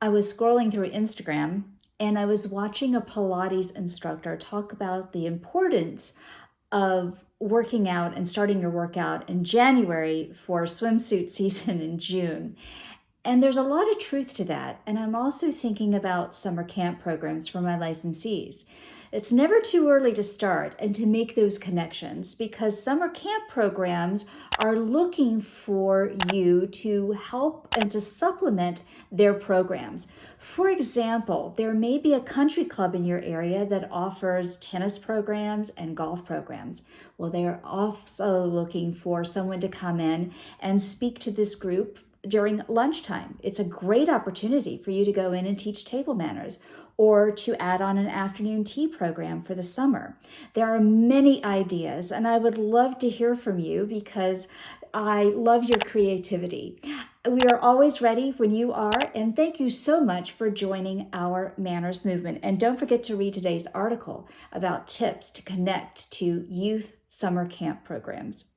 I was scrolling through Instagram and I was watching a Pilates instructor talk about the importance of working out and starting your workout in January for swimsuit season in June. And there's a lot of truth to that. And I'm also thinking about summer camp programs for my licensees. It's never too early to start and to make those connections because summer camp programs are looking for you to help and to supplement their programs. For example, there may be a country club in your area that offers tennis programs and golf programs. Well, they're also looking for someone to come in and speak to this group during lunchtime. It's a great opportunity for you to go in and teach table manners or to add on an afternoon tea program for the summer. There are many ideas, and I would love to hear from you because I love your creativity. We are always ready when you are, and thank you so much for joining our Manners Movement. And don't forget to read today's article about tips to connect to youth summer camp programs.